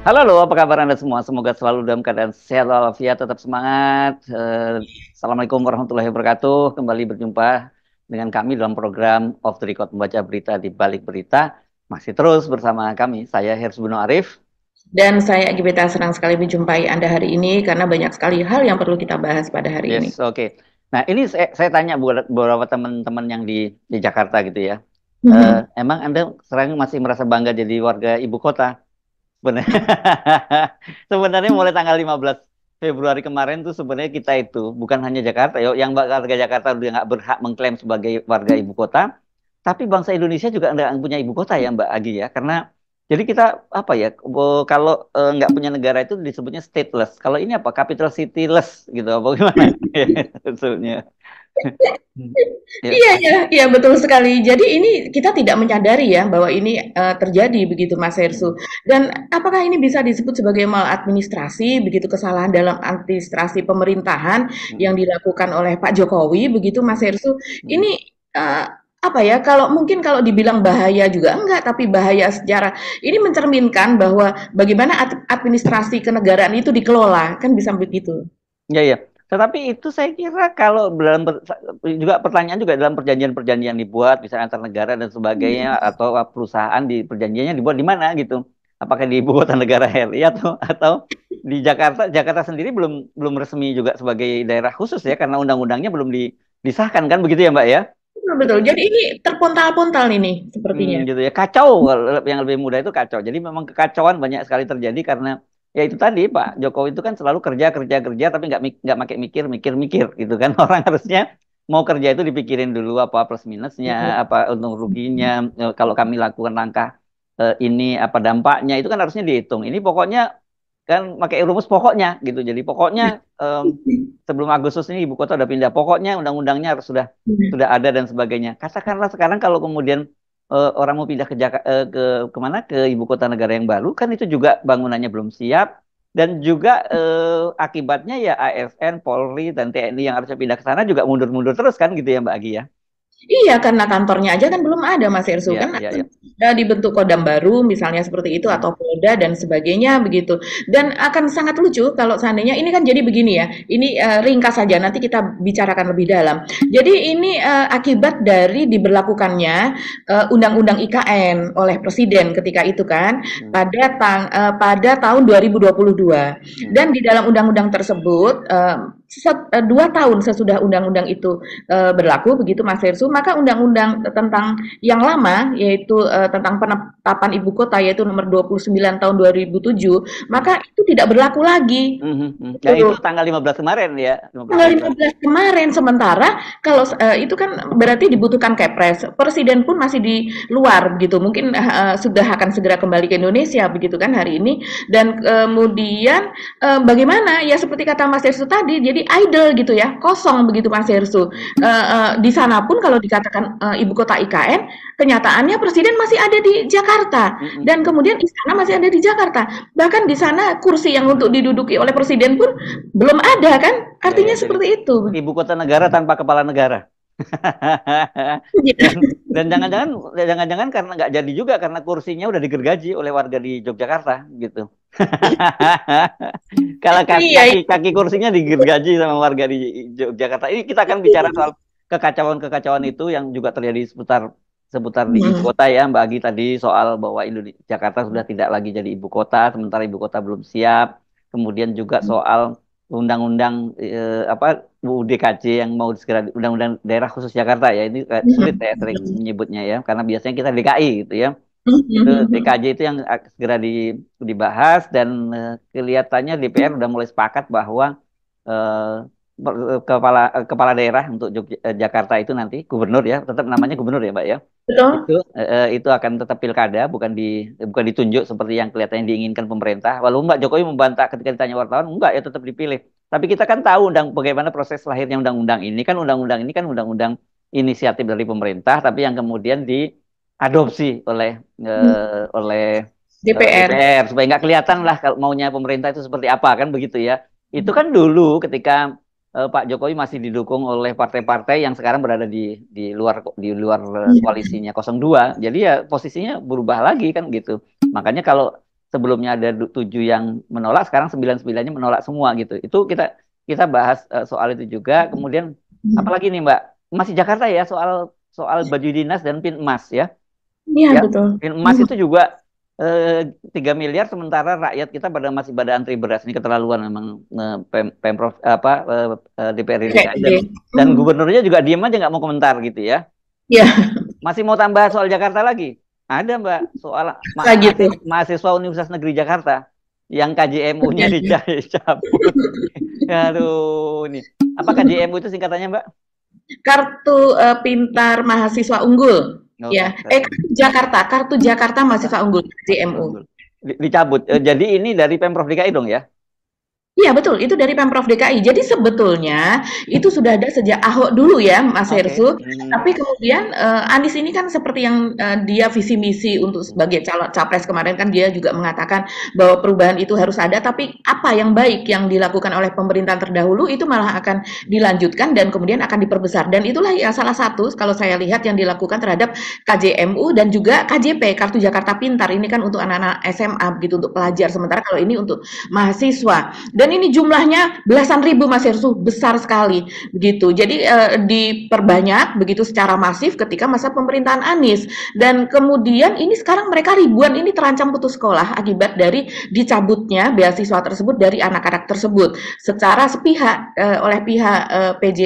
Halo, apa kabar Anda semua? Semoga selalu dalam keadaan sehat walafiat, tetap semangat. Assalamualaikum warahmatullahi wabarakatuh. Kembali berjumpa dengan kami dalam program Off the Record membaca berita di balik berita. Masih terus bersama kami, saya Hersbuno Arif. Dan saya Gibeta senang sekali menjumpai Anda hari ini karena banyak sekali hal yang perlu kita bahas pada hari ini. Yes, oke. Nah, ini saya tanya buat beberapa teman-teman yang di Jakarta gitu ya. Emang Anda sekarang masih merasa bangga jadi warga ibu kota? Sebenarnya, sebenarnya mulai tanggal 15 Februari kemarin tuh sebenarnya kita itu bukan hanya Jakarta, yo, yang warga Jakarta udah nggak berhak mengklaim sebagai warga ibu kota, tapi bangsa Indonesia juga nggak punya ibu kota ya Mbak Agi ya, karena jadi kita apa ya, kalau nggak punya negara itu disebutnya stateless. Kalau ini apa? Capital cityless gitu, apa gimana? Maksudnya. Ya. Iya, iya, iya betul sekali. Jadi ini kita tidak menyadari ya bahwa ini terjadi begitu Mas Hersu. Dan apakah ini bisa disebut sebagai maladministrasi begitu kesalahan dalam administrasi pemerintahan yang dilakukan oleh Pak Jokowi begitu Mas Hersu? Ini eh, apa ya? Kalau dibilang bahaya juga enggak, tapi bahaya secara ini mencerminkan bahwa bagaimana administrasi kenegaraan itu dikelola kan bisa begitu. Ya, ya. Tetapi itu saya kira kalau dalam juga pertanyaan juga dalam perjanjian-perjanjian dibuat misalnya antar negara dan sebagainya atau perusahaan di perjanjiannya dibuat di mana gitu. Apakah di ibu kota negara RI atau di Jakarta? Jakarta sendiri belum belum resmi juga sebagai daerah khusus ya karena undang-undangnya belum disahkan kan begitu ya Mbak ya? Betul, betul. Jadi ini terpontal-pontal ini sepertinya. Gitu ya kacau yang lebih mudah itu kacau jadi memang kekacauan banyak sekali terjadi karena ya itu tadi Pak Jokowi itu kan selalu kerja kerja kerja tapi nggak pakai mikir mikir mikir gitu kan orang harusnya mau kerja itu dipikirin dulu apa plus minusnya apa untung ruginya. Kalau kami lakukan langkah ini apa dampaknya itu kan harusnya dihitung ini pokoknya kan pakai rumus pokoknya gitu jadi pokoknya em, sebelum Agustus ini ibu kota udah pindah pokoknya undang-undangnya harus sudah ada dan sebagainya. Katakanlah sekarang kalau kemudian orang mau pindah ke kemana ke ibu kota negara yang baru kan itu juga bangunannya belum siap dan juga akibatnya ya ASN, Polri dan TNI yang harusnya pindah ke sana juga mundur-mundur terus kan gitu ya Mbak Agi ya. Iya, karena kantornya aja kan belum ada Mas Ersu Iya, kan iya, iya. ada dibentuk Kodam baru misalnya seperti itu Hmm. atau Polda dan sebagainya begitu. Dan akan sangat lucu kalau seandainya ini kan jadi begini ya. Ini ringkas saja nanti kita bicarakan lebih dalam. Jadi ini akibat dari diberlakukannya Undang-Undang IKN oleh Presiden ketika itu kan Hmm. pada tahun 2022. Hmm. Dan di dalam undang-undang tersebut 2 tahun sesudah undang-undang itu berlaku begitu Mas Hersu, maka undang-undang tentang yang lama yaitu tentang penetapan ibu kota yaitu nomor 29 tahun 2007, Hmm. maka itu tidak berlaku lagi. Hmm. Hmm. Hmm. Yang itu Gitu. tanggal 15 kemarin ya, 15 Tanggal Februari. 15 kemarin sementara kalau itu kan berarti dibutuhkan Kepres. Presiden pun masih di luar begitu. Mungkin sudah akan segera kembali ke Indonesia begitu kan hari ini dan kemudian bagaimana ya seperti kata Mas Hersu tadi jadi idle gitu ya, kosong begitu Mas Hersu. Hmm. Di sana pun kalau dikatakan ibu kota IKN, kenyataannya presiden masih ada di Jakarta Hmm. Hmm. dan kemudian istana masih ada di Jakarta. Bahkan di sana kursi yang untuk diduduki oleh presiden pun belum ada kan? Ya, ya, Artinya jadi seperti itu. ibu kota negara tanpa kepala negara. dan dan jangan-jangan karena nggak jadi juga karena kursinya udah digergaji oleh warga di Yogyakarta gitu. Kalau Iya, kaki kursinya digergaji sama warga di Yogyakarta. Ini kita akan bicara soal kekacauan-kekacauan itu yang juga terjadi seputar seputar di ibu hmm, kota ya Mbak Agi tadi soal bahwa Jakarta sudah tidak lagi jadi ibu kota sementara ibu kota belum siap. Kemudian juga soal undang-undang apa UDKJ yang mau segera undang-undang daerah khusus Jakarta ya ini sulit ya sering menyebutnya ya karena biasanya kita DKI gitu ya itu DKJ itu yang segera dibahas dan kelihatannya DPR udah mulai sepakat bahwa eh, kepala daerah untuk Jakarta itu nanti gubernur ya tetap namanya gubernur ya Mbak ya betul. itu akan tetap pilkada bukan ditunjuk seperti yang kelihatannya diinginkan pemerintah walaupun Mbak Jokowi membantah ketika ditanya wartawan enggak ya tetap dipilih tapi kita kan tahu bagaimana proses lahirnya undang-undang ini kan undang-undang inisiatif dari pemerintah tapi yang kemudian diadopsi oleh DPR. DPR supaya nggak kelihatan lah kalau maunya pemerintah itu seperti apa kan begitu ya. Itu kan dulu ketika Pak Jokowi masih didukung oleh partai-partai yang sekarang berada di luar koalisinya 02. Jadi ya posisinya berubah lagi kan gitu. Makanya kalau sebelumnya ada 7 yang menolak, sekarang 9-9-nya menolak semua gitu. Itu kita kita bahas soal itu juga. Kemudian Mhm. apalagi nih Mbak, masih Jakarta ya, soal soal baju dinas dan pin emas ya. Iya Ya, betul. pin emas Mhm. itu juga 3 miliar sementara rakyat kita masih pada antri beras. Ini keterlaluan memang Pemprov apa DPRD DKI DKI. dan Mhm. gubernurnya juga diam aja nggak mau komentar gitu ya. Iya, Masih mau tambah soal Jakarta lagi? Ada Mbak, soal lagi tuh. mahasiswa Universitas Negeri Jakarta yang KJMU-nya dicabut. Aduh, ini apa KJMU itu singkatannya Mbak? Kartu Pintar Mahasiswa Unggul. Oh, Ya, kartu Kartu Jakarta Mahasiswa Unggul mahasiswa JMU. unggul. Dicabut. Jadi ini dari Pemprov DKI dong ya? Iya betul, itu dari Pemprov DKI. Jadi sebetulnya itu sudah ada sejak Ahok dulu ya, Mas Oke. Hersu. Hmm. Tapi kemudian Anies ini kan seperti yang dia visi misi untuk sebagai calon capres kemarin kan dia juga mengatakan bahwa perubahan itu harus ada. Tapi apa yang baik yang dilakukan oleh pemerintahan terdahulu itu malah akan dilanjutkan dan kemudian akan diperbesar. Dan itulah yang salah satu kalau saya lihat yang dilakukan terhadap KJMU dan juga KJP Kartu Jakarta Pintar ini kan untuk anak-anak SMA begitu untuk pelajar. Sementara kalau ini untuk mahasiswa. Dan ini jumlahnya belasan ribu Mas Hersu, besar sekali begitu. Jadi diperbanyak begitu secara masif ketika masa pemerintahan Anies. Dan kemudian ini sekarang mereka ribuan ini terancam putus sekolah akibat dari dicabutnya beasiswa tersebut dari anak-anak tersebut secara sepihak oleh pihak PJ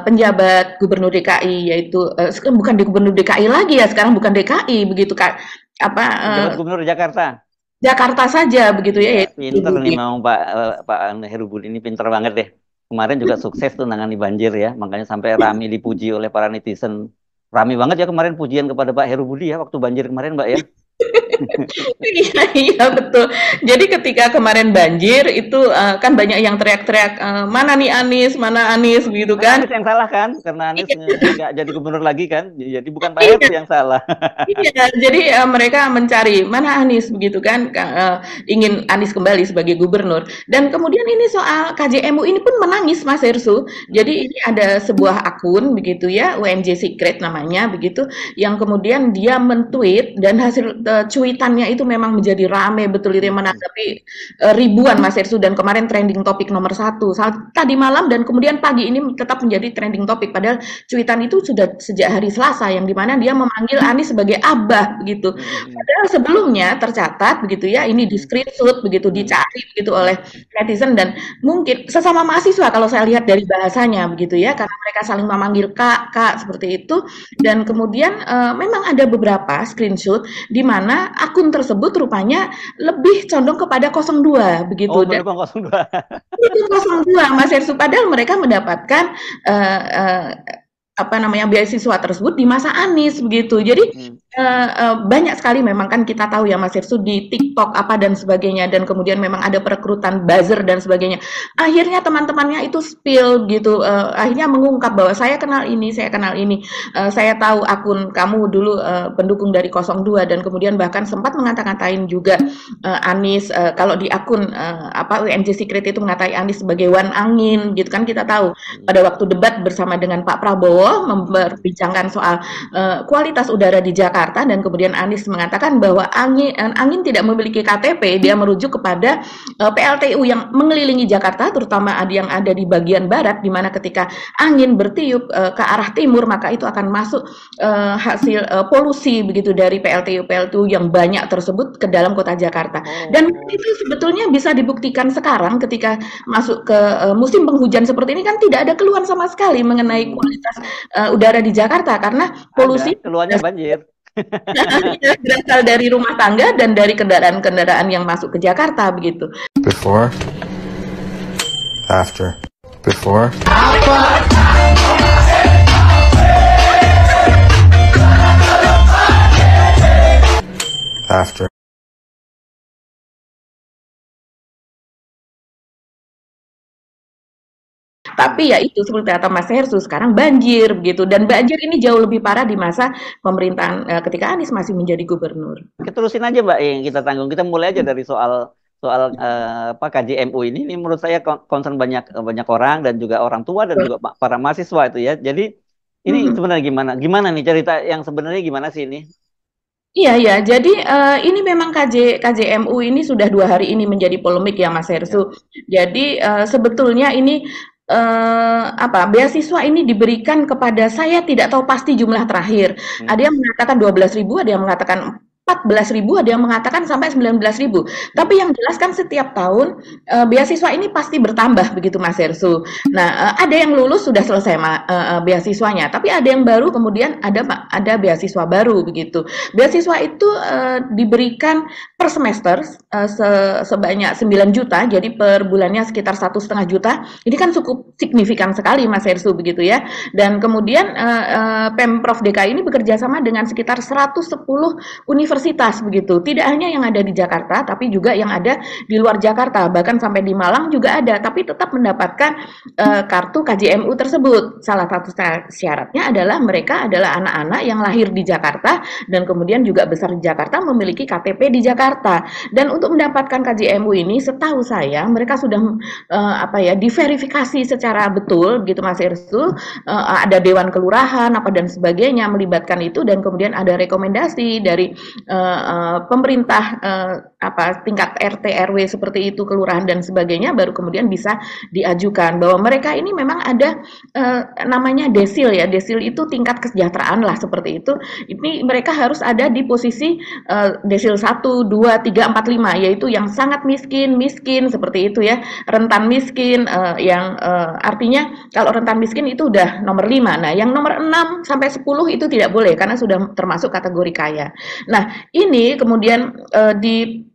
penjabat Gubernur DKI yaitu bukan di Gubernur DKI lagi ya sekarang bukan DKI begitu Kak apa Penjabat Gubernur Jakarta. Jakarta saja begitu ya Iya, yaitu pinter nih memang Pak Heru Budi ini pinter banget deh. Kemarin juga sukses tuh nangani banjir ya, makanya sampai Rami dipuji oleh para netizen. Rami banget ya kemarin pujian kepada Pak Heru Budi ya waktu banjir kemarin Mbak ya. Iya iya betul. Jadi ketika kemarin banjir itu kan banyak yang teriak-teriak mana nih Anies, mana Anies gitu Karena kan. Anies yang salah kan, karena Anies Iya, nggak jadi gubernur lagi kan, jadi bukan Pak Heru iya. yang salah. Iya, jadi mereka mencari mana Anies begitu kan, ingin Anies kembali sebagai gubernur. Dan kemudian ini soal KJMU ini pun menangis Mas Hersu. Jadi ini ada sebuah akun begitu ya, UNJ Secret namanya begitu, yang kemudian dia men-tweet dan hasil cuitannya itu memang menjadi rame betul itu yang menanggapi ribuan Mas Hersu dan kemarin trending topik nomor satu. Tadi malam dan kemudian pagi ini tetap menjadi trending topik. Padahal cuitan itu sudah sejak hari Selasa yang dimana dia memanggil Anies sebagai abah begitu. Padahal sebelumnya tercatat begitu ya, ini di screenshot begitu dicari begitu oleh netizen dan mungkin sesama mahasiswa kalau saya lihat dari bahasanya begitu ya, karena mereka saling memanggil kak, kak seperti itu dan kemudian memang ada beberapa screenshot di mana akun tersebut rupanya lebih condong kepada 02 Oh, begitu dan mendukung 02. itu 02 Mas Hersu padahal mereka mendapatkan uh, uh, apa namanya beasiswa tersebut di masa Anies begitu. Jadi banyak sekali memang kan kita tahu ya Mas Irsu di TikTok apa dan sebagainya dan kemudian memang ada perekrutan buzzer dan sebagainya. Akhirnya teman-temannya itu spill gitu. Akhirnya mengungkap bahwa saya kenal ini, saya kenal ini. Saya tahu akun kamu dulu pendukung dari 02 dan kemudian bahkan sempat mengata-ngatain juga Anies kalau di akun apa UNJ Secret itu mengatai Anies sebagai wan angin gitu kan kita tahu pada waktu debat bersama dengan Pak Prabowo memperbincangkan soal kualitas udara di Jakarta dan kemudian Anies mengatakan bahwa angin tidak memiliki KTP, dia merujuk kepada PLTU yang mengelilingi Jakarta terutama yang ada di bagian barat di mana ketika angin bertiup ke arah timur maka itu akan masuk hasil polusi begitu dari PLTU yang banyak tersebut ke dalam kota Jakarta. Dan itu sebetulnya bisa dibuktikan sekarang ketika masuk ke musim penghujan seperti ini kan tidak ada keluhan sama sekali mengenai kualitas udara di Jakarta karena polusi Ada, keluarnya banjir. berasal dari rumah tangga dan dari kendaraan-kendaraan yang masuk ke Jakarta begitu. Before, after, before, after. Tapi ya itu seperti kata Mas Hersu sekarang banjir begitu dan banjir ini jauh lebih parah di masa pemerintahan ketika Anies masih menjadi gubernur. Kita terusin aja Mbak yang kita tanggung. Kita mulai aja dari soal soal apa KJMU ini. Ini menurut saya concern banyak banyak orang dan juga orang tua dan juga para mahasiswa itu ya. Jadi ini sebenarnya gimana? Gimana nih cerita yang sebenarnya gimana sih ini? Iya ya, jadi ini memang KJMU ini sudah 2 hari ini menjadi polemik ya Mas Ya. Hersu. Jadi sebetulnya ini apa beasiswa ini diberikan kepada saya tidak tahu pasti jumlah terakhir. Hmm. Ada yang mengatakan 12.000, ada yang mengatakan 14.000, ada yang mengatakan sampai 19.000. Hmm. Tapi yang jelas kan setiap tahun beasiswa ini pasti bertambah begitu Mas Hersu. Nah, ada yang lulus sudah selesai beasiswanya, tapi ada yang baru kemudian ada beasiswa baru begitu. Beasiswa itu diberikan per semester sebanyak 9 juta, jadi per bulannya sekitar 1,5 juta. Ini kan cukup signifikan sekali Mas Hersu begitu ya. Dan kemudian Pemprov DKI ini bekerja sama dengan sekitar 110 universitas begitu. Tidak hanya yang ada di Jakarta, tapi juga yang ada di luar Jakarta. Bahkan sampai di Malang juga ada, tapi tetap mendapatkan kartu KJMU tersebut. Salah satu syaratnya adalah mereka adalah anak-anak yang lahir di Jakarta dan kemudian juga besar di Jakarta, memiliki KTP di Jakarta. Dan untuk mendapatkan KJMU ini, setahu saya mereka sudah diverifikasi secara betul, gitu Mas Irsul. Ada Dewan Kelurahan apa dan sebagainya melibatkan itu, dan kemudian ada rekomendasi dari pemerintah tingkat RT RW seperti itu, kelurahan dan sebagainya, baru kemudian bisa diajukan bahwa mereka ini memang ada namanya desil ya. Desil itu tingkat kesejahteraan lah seperti itu. Ini mereka harus ada di posisi desil 1, 2, 3, 4, 5, yaitu yang sangat miskin seperti itu ya. Rentan miskin yang artinya kalau rentan miskin itu udah nomor 5. Nah, yang nomor 6 sampai 10 itu tidak boleh karena sudah termasuk kategori kaya. Nah, ini kemudian di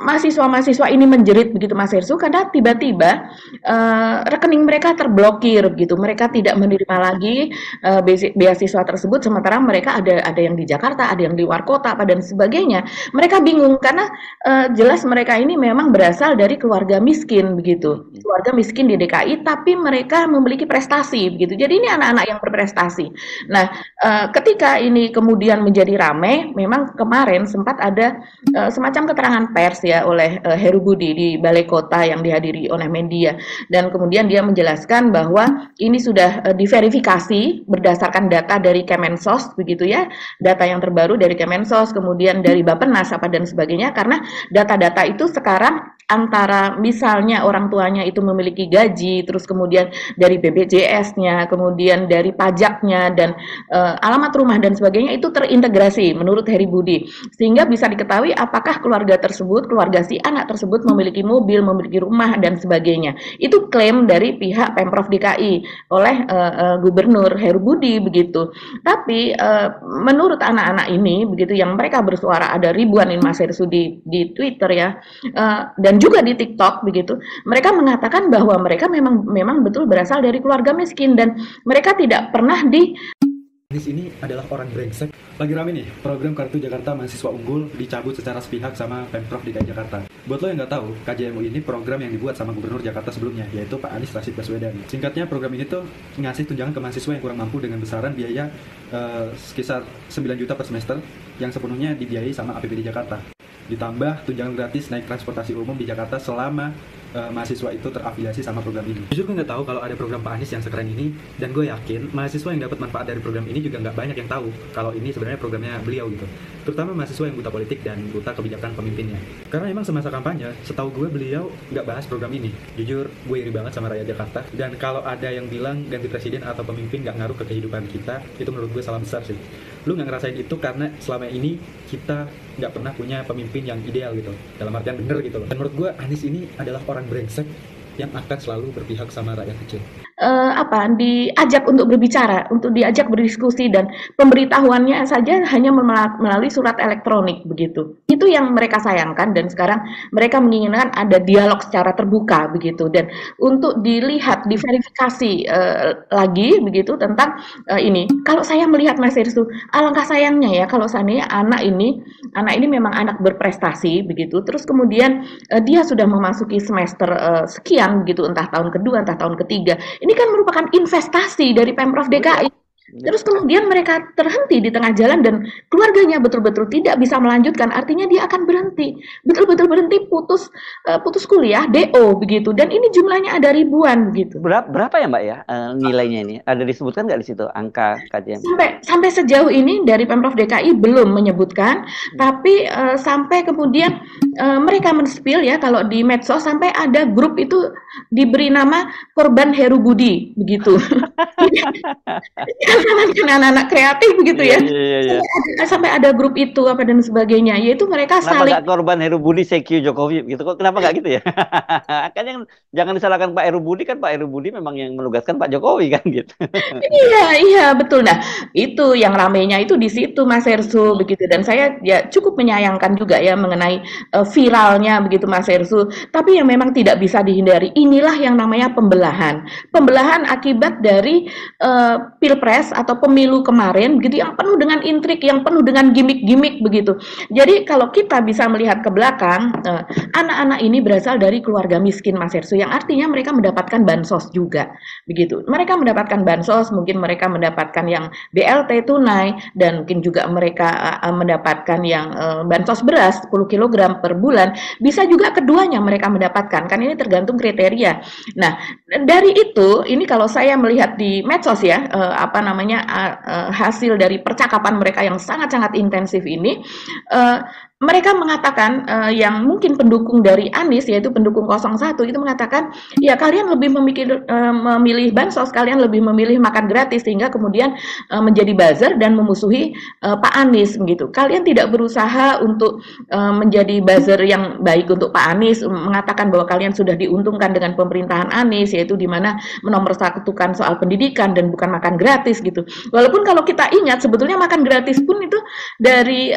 mahasiswa-mahasiswa ini menjerit begitu Mas Hersu, karena tiba-tiba rekening mereka terblokir gitu. Mereka tidak menerima lagi beasiswa tersebut, sementara mereka ada yang di Jakarta, ada yang di luar kota apa dan sebagainya. Mereka bingung karena jelas mereka ini memang berasal dari keluarga miskin begitu. Keluarga miskin di DKI tapi mereka memiliki prestasi begitu. Jadi ini anak-anak yang berprestasi. Nah, ketika ini kemudian menjadi ramai, memang kemarin sempat ada semacam keterangan pers ya oleh Heru Budi di Balai Kota yang dihadiri oleh media, dan kemudian dia menjelaskan bahwa ini sudah diverifikasi berdasarkan data dari Kemensos begitu ya, data yang terbaru dari Kemensos, kemudian dari Bappenas apa dan sebagainya, karena data-data itu sekarang antara misalnya orang tuanya itu memiliki gaji, terus kemudian dari BPJS-nya, kemudian dari pajaknya dan alamat rumah dan sebagainya itu terintegrasi menurut Heri Budi, sehingga bisa diketahui apakah keluarga tersebut, keluarga si anak tersebut memiliki mobil, memiliki rumah dan sebagainya. Itu klaim dari pihak Pemprov DKI oleh Gubernur Heru Budi begitu. Tapi menurut anak-anak ini begitu yang mereka bersuara, ada ribuan ini Mas Hersu di Twitter ya, dan juga di TikTok begitu. Mereka mengatakan bahwa mereka memang betul berasal dari keluarga miskin dan mereka tidak pernah Anies ini adalah orang brengsek. Lagi rame nih, program Kartu Jakarta Mahasiswa Unggul dicabut secara sepihak sama Pemprov DKI Jakarta. Buat lo yang nggak tahu, KJMU ini program yang dibuat sama Gubernur Jakarta sebelumnya, yaitu Pak Anies Rashid Baswedan. Singkatnya, program ini tuh ngasih tunjangan ke mahasiswa yang kurang mampu dengan besaran biaya sekitar 9 juta per semester, yang sepenuhnya dibiayai sama APBD Jakarta. Ditambah tunjangan gratis naik transportasi umum di Jakarta selama mahasiswa itu terafiliasi sama program ini. Jujur gue nggak tahu kalau ada program Pak Anies yang sekeren ini, dan gue yakin mahasiswa yang dapat manfaat dari program ini juga nggak banyak yang tahu kalau ini sebenarnya programnya beliau gitu. Terutama mahasiswa yang buta politik dan buta kebijakan pemimpinnya. Karena emang semasa kampanye, setahu gue beliau nggak bahas program ini. Jujur, gue iri banget sama rakyat Jakarta. Dan kalau ada yang bilang ganti presiden atau pemimpin nggak ngaruh ke kehidupan kita, itu menurut gue salah besar sih. Lu nggak ngerasain itu karena selama ini kita nggak pernah punya pemimpin yang ideal gitu, dalam artian bener gitu loh. Dan menurut gue Anies ini adalah orang brengsek yang akan selalu berpihak sama rakyat kecil. Diajak untuk berbicara, untuk diajak berdiskusi, dan pemberitahuannya saja hanya melalui surat elektronik begitu. Itu yang mereka sayangkan, dan sekarang mereka menginginkan ada dialog secara terbuka begitu, dan untuk dilihat, diverifikasi lagi begitu tentang ini. Kalau saya melihat Mas Irsu, alangkah sayangnya ya kalau seandainya anak ini memang anak berprestasi begitu, terus kemudian dia sudah memasuki semester sekian gitu, entah tahun kedua, entah tahun ketiga. Ini kan merupakan investasi dari Pemprov DKI. Terus kemudian mereka terhenti di tengah jalan dan keluarganya betul-betul tidak bisa melanjutkan, artinya dia akan berhenti, betul-betul berhenti, putus kuliah, DO begitu. Dan ini jumlahnya ada ribuan begitu. Berapa ya Mbak ya nilainya ini? Ada disebutkan nggak di situ angka KJM? Sampai sejauh ini dari Pemprov DKI belum menyebutkan, tapi sampai kemudian mereka men-spill ya kalau di medsos sampai ada grup itu diberi nama korban Heru Budi begitu. Anak-anak kreatif begitu ya. Iya. Sampai ada grup itu apa dan sebagainya. Yaitu mereka Kenapa saling nggak korban Heru Budi CQ Jokowi gitu? Kok kenapa nggak gitu ya? Kan yang jangan disalahkan Pak Heru Budi, kan Pak Heru Budi memang yang menugaskan Pak Jokowi kan gitu. Iya betul. Nah, itu yang ramainya itu di situ Mas Hersu begitu dan saya ya cukup menyayangkan juga ya mengenai viralnya begitu Mas Hersu. Tapi yang memang tidak bisa dihindari inilah yang namanya pembelahan. Pembelahan akibat dari Pilpres atau pemilu kemarin begitu yang penuh dengan intrik, yang penuh dengan gimmick-gimmick begitu. Jadi kalau kita bisa melihat ke belakang, anak-anak ini berasal dari keluarga miskin Mas Hersu yang artinya mereka mendapatkan bansos juga begitu. Mereka mendapatkan bansos, mungkin mereka mendapatkan yang BLT tunai dan mungkin juga mereka mendapatkan yang bansos beras 10 kg per bulan. Bisa juga keduanya mereka mendapatkan. Kan ini tergantung kriteria. Nah, dari itu ini kalau saya melihat di medsos ya, hasil dari percakapan mereka yang sangat-sangat intensif ini, mereka mengatakan yang mungkin pendukung dari Anies yaitu pendukung 01 itu mengatakan ya kalian lebih memilih bansos, kalian lebih memilih makan gratis sehingga kemudian menjadi buzzer dan memusuhi Pak Anies begitu. Kalian tidak berusaha untuk menjadi buzzer yang baik untuk Pak Anies, mengatakan bahwa kalian sudah diuntungkan dengan pemerintahan Anies yaitu di mana menomorsatukan soal pendidikan dan bukan makan gratis gitu. Walaupun kalau kita ingat sebetulnya makan gratis pun itu dari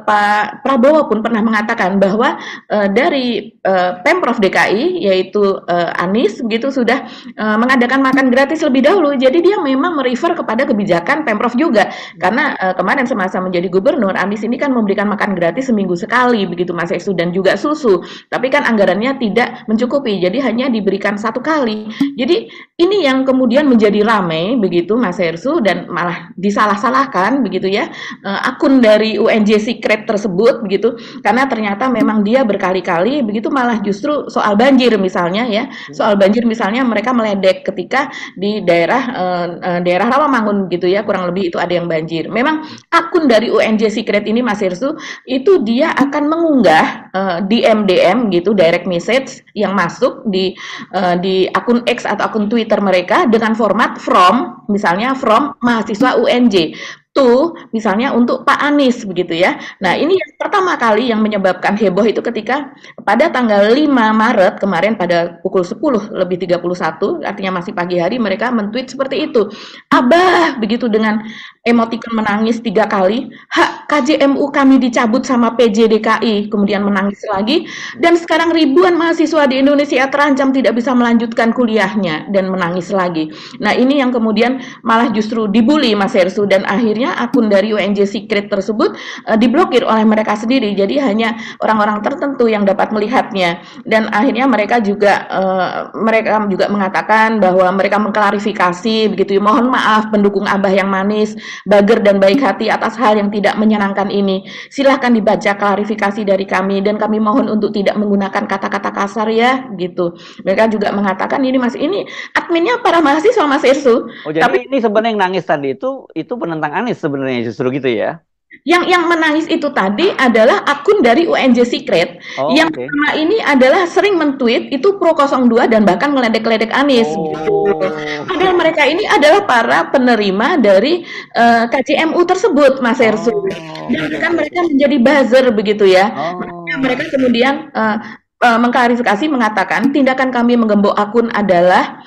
Pak Prabowo pun pernah mengatakan bahwa dari Pemprov DKI yaitu Anies begitu sudah mengadakan makan gratis lebih dahulu. Jadi dia memang merefer kepada kebijakan Pemprov juga. Karena kemarin semasa menjadi gubernur Anies ini kan memberikan makan gratis seminggu sekali begitu Mas Esu dan juga susu. Tapi kan anggarannya tidak mencukupi. Jadi hanya diberikan satu kali. Jadi ini yang kemudian menjadi ramai begitu Mas Hersu dan malah disalah-salahkan begitu ya akun dari UNJ Secret tersebut begitu karena ternyata memang dia berkali-kali begitu malah justru soal banjir misalnya ya soal banjir misalnya mereka meledek ketika di daerah Rawamangun gitu ya kurang lebih itu ada yang banjir. Memang akun dari UNJ Secret ini Mas Hersu itu dia akan mengunggah DM gitu direct message yang masuk di akun X atau akun Twitter mereka dengan format from misalnya from mahasiswa UNJ tuh misalnya untuk Pak Anies begitu ya. Nah ini yang pertama kali yang menyebabkan heboh itu ketika pada tanggal 5 Maret kemarin pada pukul 10:31 artinya masih pagi hari mereka men-tweet seperti itu. Abah begitu dengan emoticon menangis 3 kali, hak KJMU kami dicabut sama PJ DKI, kemudian menangis lagi dan sekarang ribuan mahasiswa di Indonesia terancam tidak bisa melanjutkan kuliahnya dan menangis lagi. Nah ini yang kemudian malah justru dibully Mas Hersu dan akhirnya akun dari UNJ Secret tersebut diblokir oleh mereka sendiri. Jadi hanya orang-orang tertentu yang dapat melihatnya. Dan akhirnya mereka juga mengatakan bahwa mereka mengklarifikasi begitu. Mohon maaf pendukung Abah yang manis, bager dan baik hati atas hal yang tidak menyenangkan ini. Silahkan dibaca klarifikasi dari kami dan kami mohon untuk tidak menggunakan kata-kata kasar ya gitu. Mereka juga mengatakan ini adminnya para mahasiswa Mas Hersu. Oh jadi ini sebenarnya yang nangis tadi itu penentang Anies sebenarnya justru gitu ya. Yang menangis itu tadi adalah akun dari UNJ Secret yang selama ini adalah sering men-tweet itu pro 02 dan bahkan meledek-ledek Anies gitu. Padahal mereka ini adalah para penerima dari KJMU tersebut Mas Hersu. Dan kan mereka menjadi buzzer begitu ya. Makanya mereka kemudian mengklarifikasi mengatakan tindakan kami menggembok akun adalah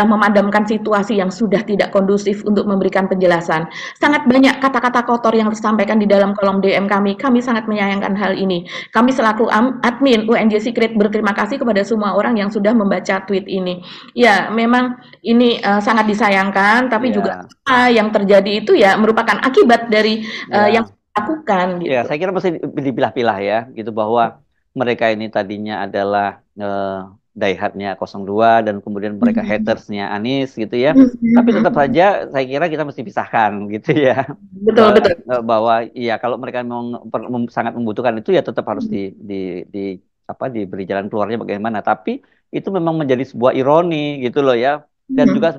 memadamkan situasi yang sudah tidak kondusif untuk memberikan penjelasan. Sangat banyak kata-kata kotor yang tersampaikan di dalam kolom DM kami. Kami sangat menyayangkan hal ini. Kami selaku admin UNJ Secret berterima kasih kepada semua orang yang sudah membaca tweet ini. Ya, memang ini sangat disayangkan, tapi juga yang terjadi itu ya merupakan akibat dari yang dilakukan. Gitu. Ya, saya kira mesti dipilah-pilah ya, gitu bahwa mereka ini tadinya adalah diehardnya 02 dan kemudian mereka hatersnya Anies gitu ya. Tapi tetap saja saya kira kita mesti pisahkan gitu ya. Betul, betul. Bahwa ya kalau mereka memang sangat membutuhkan itu ya tetap harus diberi jalan keluarnya bagaimana. Tapi itu memang menjadi sebuah ironi gitu loh ya. Dan juga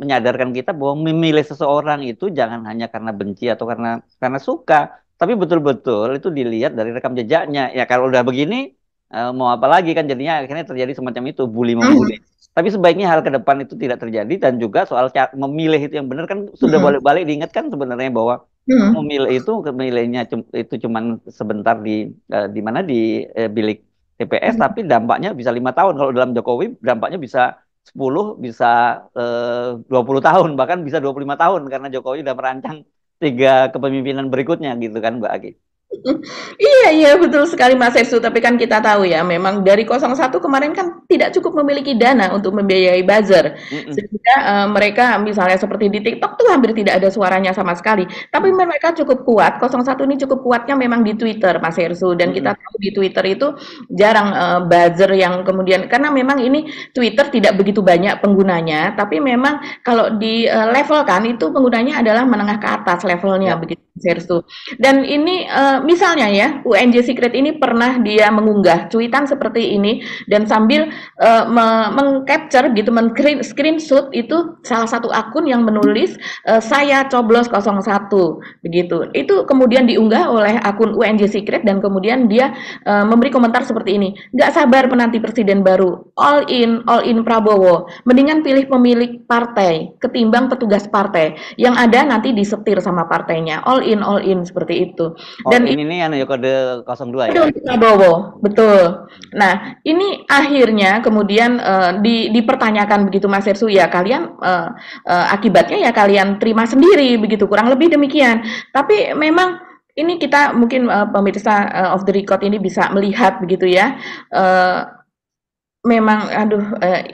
menyadarkan kita bahwa memilih seseorang itu jangan hanya karena benci atau karena suka, tapi betul-betul itu dilihat dari rekam jejaknya. Ya kalau udah begini mau apa lagi kan, jadinya akhirnya terjadi semacam itu, bully membuli. Tapi sebaiknya hal ke depan itu tidak terjadi. Dan juga soal memilih itu yang benar kan sudah balik-balik diingatkan sebenarnya bahwa memilih itu memilihnya itu cuman sebentar di mana di bilik TPS, tapi dampaknya bisa 5 tahun. Kalau dalam Jokowi dampaknya bisa 10, bisa 20 tahun, bahkan bisa 25 tahun karena Jokowi udah merancang 3 kepemimpinan berikutnya gitu kan Mbak Agi. Iya betul sekali Mas Ersu, tapi kan kita tahu ya memang dari 01 kemarin kan tidak cukup memiliki dana untuk membiayai buzzer, sehingga mereka misalnya seperti di TikTok tuh hampir tidak ada suaranya sama sekali, tapi mereka cukup kuat. 01 ini cukup kuatnya memang di Twitter Mas Ersu, dan kita tahu di Twitter itu jarang buzzer yang kemudian, karena memang ini Twitter tidak begitu banyak penggunanya, tapi memang kalau di level kan itu penggunanya adalah menengah ke atas levelnya begitu Mas Ersu. Dan ini misalnya ya, UNJ Secret ini pernah dia mengunggah cuitan seperti ini dan sambil mengcapture gitu, screenshot itu salah satu akun yang menulis saya coblos 01 begitu. Itu kemudian diunggah oleh akun UNJ Secret dan kemudian dia memberi komentar seperti ini. Nggak sabar menanti presiden baru. All in Prabowo. Mendingan pilih pemilik partai ketimbang petugas partai. Yang ada nanti disetir sama partainya. All in seperti itu. Dan ini ya kode 02 ya. Prabowo, betul. Nah, ini akhirnya kemudian dipertanyakan begitu Mas Ersu, ya kalian akibatnya ya kalian terima sendiri begitu, kurang lebih demikian. Tapi memang ini kita mungkin pemirsa off the record ini bisa melihat begitu ya. Memang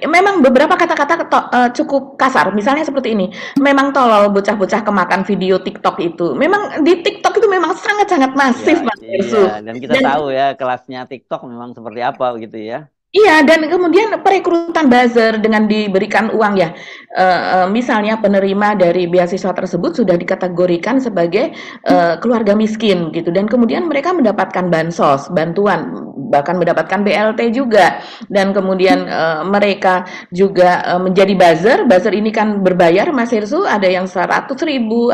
memang beberapa kata-kata cukup kasar, misalnya seperti ini, memang tolol bocah-bocah kemakan video TikTok itu. Memang di TikTok itu memang sangat-sangat masif Mas Ersu. Dan kita tahu ya kelasnya TikTok memang seperti apa gitu ya. Iya, dan kemudian perekrutan buzzer dengan diberikan uang ya. Misalnya penerima dari beasiswa tersebut sudah dikategorikan sebagai keluarga miskin gitu, dan kemudian mereka mendapatkan bansos, bantuan, bahkan mendapatkan BLT juga, dan kemudian mereka juga menjadi buzzer ini kan berbayar Mas Ersu, ada yang 100.000,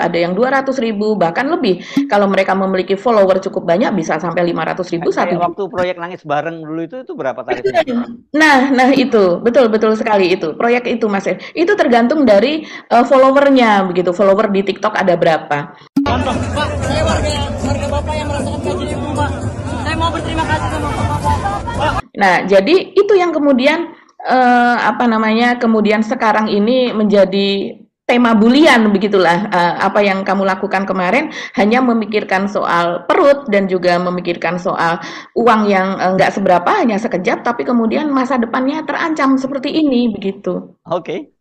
ada yang 200.000, bahkan lebih. Kalau mereka memiliki follower cukup banyak bisa sampai 500.000 satu. Waktu proyek Nangis Bareng dulu itu berapa tarifnya? Nah itu betul sekali itu proyek itu Mas Ersu. Itu tergantung dari followernya begitu, follower di TikTok ada berapa. Pak, saya warga Bapak yang merasakan gaji ibu Pak. Saya mau berterima kasih sama Bapak. Nah, jadi itu yang kemudian kemudian sekarang ini menjadi tema bulian begitulah. Apa yang kamu lakukan kemarin hanya memikirkan soal perut dan juga memikirkan soal uang yang nggak seberapa, hanya sekejap, tapi kemudian masa depannya terancam seperti ini begitu. Oke.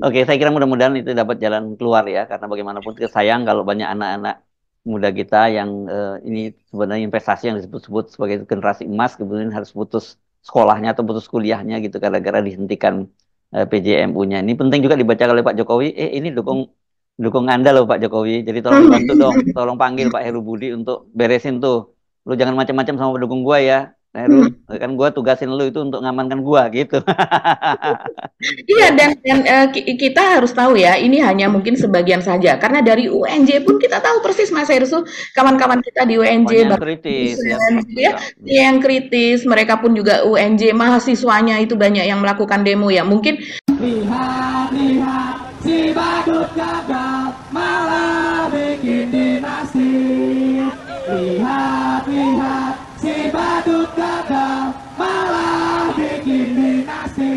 Oke, saya kira mudah-mudahan itu dapat jalan keluar ya, karena bagaimanapun sayang kalau banyak anak-anak muda kita yang ini sebenarnya investasi yang disebut-sebut sebagai generasi emas kemudian harus putus sekolahnya atau putus kuliahnya gitu gara-gara dihentikan PJMU-nya. Ini penting juga dibaca oleh Pak Jokowi. Ini dukung Anda loh Pak Jokowi. Jadi tolong bantu dong, tolong panggil Pak Heru Budi untuk beresin tuh. Lu jangan macam-macam sama pendukung gua ya. Heru, kan gua tugasin lu itu untuk ngamankan gua gitu. Iya, dan kita harus tahu ya, ini hanya mungkin sebagian saja. Karena dari UNJ pun kita tahu persis Mas Ersu, kawan-kawan kita di UNJ kritis ya, yang kritis, mereka pun juga UNJ mahasiswanya itu banyak yang melakukan demo ya. Mungkin lihat si badut gagal malah bikin dinasti. Lihat si badut gagal malah bikin dinasti.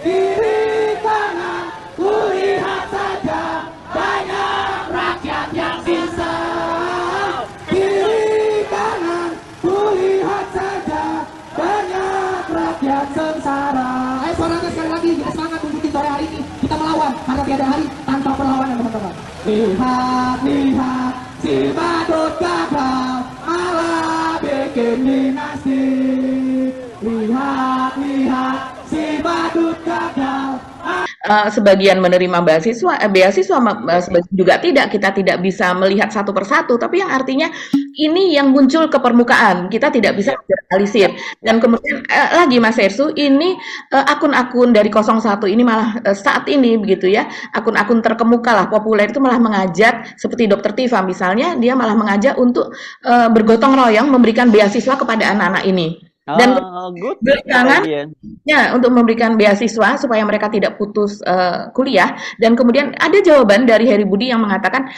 Kiri kanan kulihat saja banyak rakyat yang pisau. Kiri kanan kulihat saja banyak rakyat sengsara. Ayo suaranya sekali lagi, kita semangat tunjukin sore hari ini kita melawan, karena tiada hari tanpa perlawanan teman-teman. Lihat si badut gagal malah bikin dinasti. Lihat sebagian menerima beasiswa, sebagian juga tidak. Kita tidak bisa melihat satu persatu, tapi yang artinya ini yang muncul ke permukaan. Kita tidak bisa Ya, generalisir. ya. Dan kemudian lagi Mas Hersu, ini akun-akun dari 01 ini malah saat ini begitu ya, akun-akun terkemuka lah populer itu malah mengajak seperti Dokter Tifa misalnya, dia malah mengajak untuk bergotong royong memberikan beasiswa kepada anak-anak ini. Dan Oh, good belakangan idea. ya, untuk memberikan beasiswa supaya mereka tidak putus kuliah. Dan kemudian ada jawaban dari Heri Budi yang mengatakan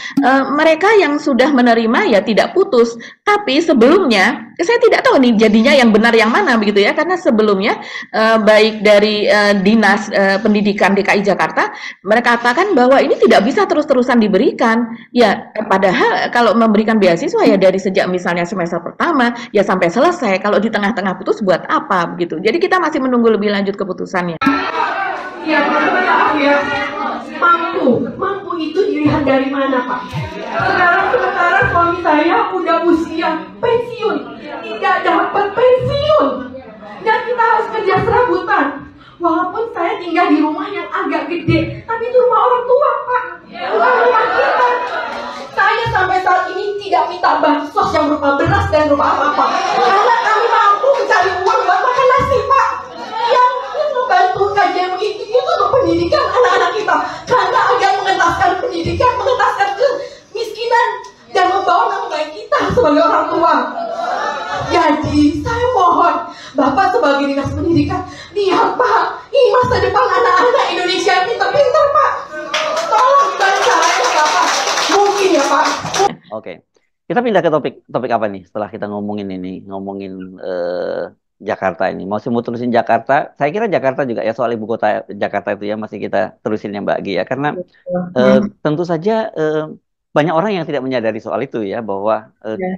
mereka yang sudah menerima ya tidak putus, tapi sebelumnya saya tidak tahu nih jadinya yang benar yang mana begitu ya, karena sebelumnya baik dari Dinas Pendidikan DKI Jakarta mereka katakan bahwa ini tidak bisa terus-terusan diberikan. Ya, padahal kalau memberikan beasiswa ya dari sejak misalnya semester pertama ya sampai selesai. Kalau di tengah-tengah putus buat apa begitu. Jadi kita masih menunggu lebih lanjut keputusannya. Ya, maaf ya. Mampu itu dilihat dari mana, Pak? Sementara suami saya udah usia pensiun, tidak dapat pensiun, dan kita harus kerja serabutan. Walaupun saya tinggal di rumah yang agak gede, tapi itu rumah orang tua, Pak, bukan rumah kita. Saya sampai saat ini tidak minta bansos yang berupa beras dan berupa apa-apa, karena kami mampu mencari uang buat makan nasi, Pak. Yang membantu KJMU itu untuk pendidikan anak-anak kita, karena agar mengentaskan pendidikan, mengentaskan kemiskinan, dan membawa nama baik kita sebagai orang tua. Jadi saya mohon Bapak sebagai Dinas Pendidikan, lihat Pak, ini masa depan anak-anak Indonesia yang pintar-pintar, Pak. Tolong gimana caranya Bapak? Mungkin ya Pak. Oke. Kita pindah ke topik apa nih setelah kita ngomongin Jakarta ini. Mau terusin Jakarta, saya kira Jakarta juga ya, soal ibu kota Jakarta itu ya masih kita terusin ya Mbak Gia, karena tentu saja banyak orang yang tidak menyadari soal itu ya, bahwa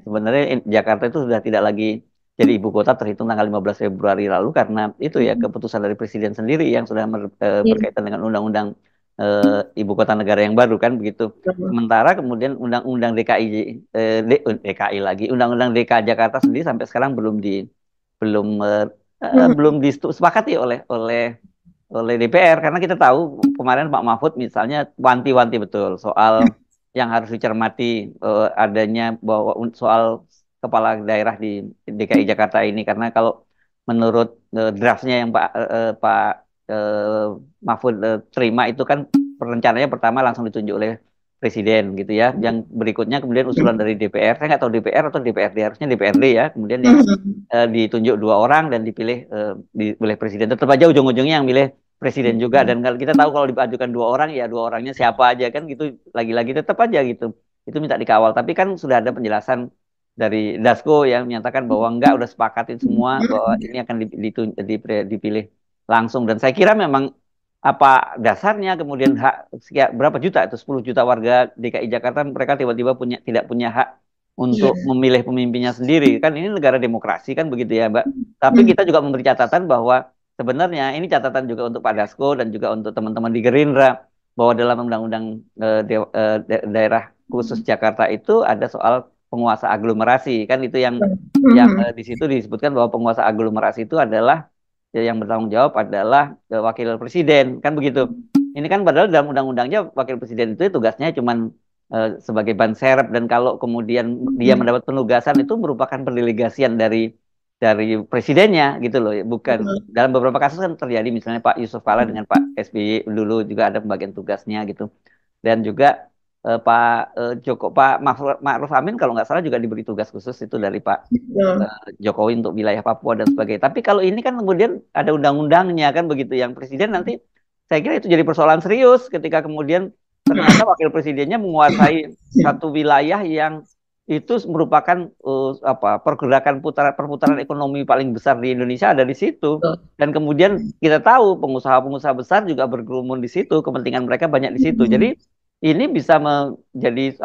sebenarnya Jakarta itu sudah tidak lagi jadi ibu kota terhitung tanggal 15 Februari lalu, karena itu ya keputusan dari Presiden sendiri yang sudah berkaitan dengan undang-undang ibu kota negara yang baru kan begitu. Sementara kemudian undang-undang DKI lagi, undang-undang DKI Jakarta sendiri sampai sekarang belum disepakati oleh DPR, karena kita tahu kemarin Pak Mahfud misalnya wanti-wanti betul soal yang harus dicermati adanya bahwa soal kepala daerah di DKI Jakarta ini, karena kalau menurut draftnya yang Pak Mahfud terima itu kan rencananya pertama langsung ditunjuk oleh Presiden gitu ya. Yang berikutnya kemudian usulan dari DPR. Saya nggak tahu DPR atau DPRD, harusnya DPRD ya. Kemudian yang ditunjuk 2 orang dan dipilih oleh Presiden. Tetap aja ujung-ujungnya yang milih Presiden juga. Dan kalau kita tahu kalau diajukan 2 orang ya 2 orangnya siapa aja kan gitu. Lagi-lagi tetap aja gitu. Itu minta dikawal. Tapi kan sudah ada penjelasan dari Dasko yang menyatakan bahwa enggak, udah sepakatin semua bahwa ini akan dipilih langsung. Dan saya kira memang apa dasarnya kemudian hak berapa juta itu 10 juta warga DKI Jakarta mereka tiba-tiba tidak punya hak untuk memilih pemimpinnya sendiri. Kan ini negara demokrasi kan begitu ya Mbak. Tapi kita juga memberi catatan bahwa sebenarnya ini catatan juga untuk Pak Dasko dan juga untuk teman-teman di Gerindra, bahwa dalam undang-undang daerah khusus Jakarta itu ada soal penguasa aglomerasi kan, itu yang di situ disebutkan bahwa penguasa aglomerasi itu adalah yang bertanggung jawab adalah wakil presiden kan begitu. Ini kan padahal dalam undang-undangnya wakil presiden itu tugasnya cuman sebagai ban serep, dan kalau kemudian dia mendapat penugasan itu merupakan pendelegasian dari presidennya gitu loh. Bukan dalam beberapa kasus kan terjadi, misalnya Pak Yusuf Kala dengan Pak SBY dulu juga ada pembagian tugasnya gitu. Dan juga Pak Ma'ruf Amin kalau nggak salah juga diberi tugas khusus itu dari Pak Jokowi untuk wilayah Papua dan sebagainya. Tapi kalau ini kan kemudian ada undang-undangnya kan begitu, yang presiden nanti saya kira itu jadi persoalan serius ketika kemudian ternyata wakil presidennya menguasai satu wilayah yang itu merupakan pergerakan perputaran ekonomi paling besar di Indonesia ada di situ. Dan kemudian kita tahu pengusaha-pengusaha besar juga berkerumun di situ, kepentingan mereka banyak di situ. Jadi ini bisa menjadi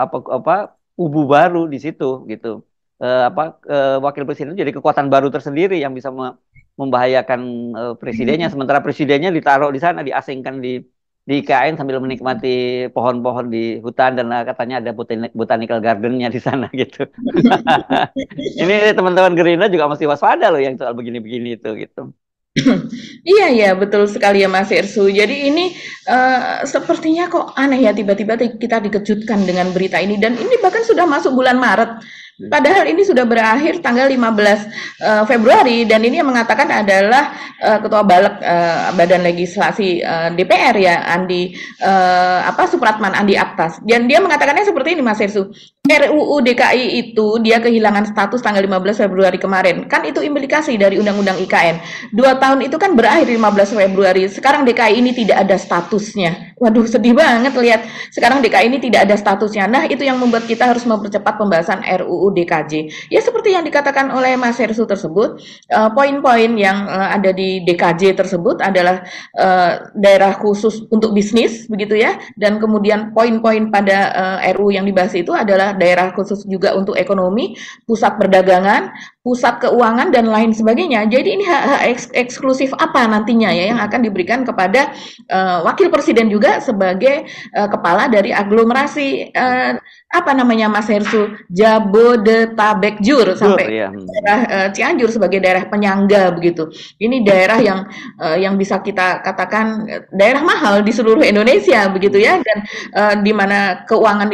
kubu baru di situ gitu. Wakil presiden itu jadi kekuatan baru tersendiri yang bisa membahayakan presidennya, sementara presidennya ditaruh di sana, diasingkan di IKN sambil menikmati pohon-pohon di hutan, dan katanya ada botanical gardennya di sana gitu. Ini teman-teman Gerindra juga mesti waspada loh yang soal begini-begini itu gitu. Iya ya, betul sekali ya Mas Irsu. Jadi ini sepertinya kok aneh ya tiba-tiba kita dikejutkan dengan berita ini dan ini bahkan sudah masuk bulan Maret. Padahal ini sudah berakhir tanggal 15 Februari dan ini yang mengatakan adalah Ketua Balek Badan Legislasi DPR ya Andi Supratman Andi Aktas. Dan dia mengatakannya seperti ini Mas Irsu. RUU DKI itu dia kehilangan status tanggal 15 Februari kemarin. Kan itu implikasi dari Undang-Undang IKN. 2 tahun itu kan berakhir 15 Februari. Sekarang DKI ini tidak ada statusnya. Waduh, sedih banget lihat sekarang DKI ini tidak ada statusnya. Nah, itu yang membuat kita harus mempercepat pembahasan RUU DKJ. Ya seperti yang dikatakan oleh Mas Hersu tersebut, poin-poin yang ada di DKJ tersebut adalah daerah khusus untuk bisnis begitu ya. Dan kemudian poin-poin pada RUU yang dibahas itu adalah daerah khusus juga untuk ekonomi, pusat perdagangan, pusat keuangan dan lain sebagainya. Jadi ini hak eksklusif apa nantinya ya yang akan diberikan kepada wakil presiden juga sebagai kepala dari aglomerasi Mas Hersu, Jabodetabek Jur sampai daerah Cianjur sebagai daerah penyangga begitu. Ini daerah yang bisa kita katakan daerah mahal di seluruh Indonesia begitu ya dan di mana uang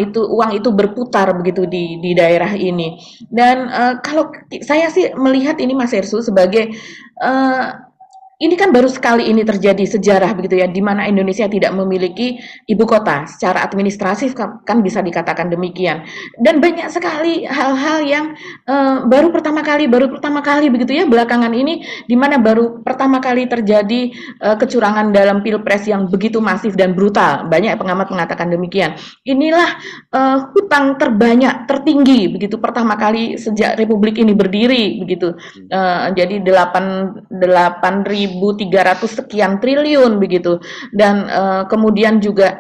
itu berputar begitu di daerah ini. Dan kalau saya sih melihat ini Mas Hersu sebagai ini kan baru sekali ini terjadi sejarah begitu ya, di mana Indonesia tidak memiliki ibu kota secara administratif kan bisa dikatakan demikian. Dan banyak sekali hal-hal yang baru pertama kali begitu ya belakangan ini, di mana baru pertama kali terjadi kecurangan dalam pilpres yang begitu masif dan brutal. Banyak pengamat mengatakan demikian. Inilah hutang tertinggi begitu pertama kali sejak Republik ini berdiri begitu. Jadi 8.300 sekian triliun begitu dan kemudian juga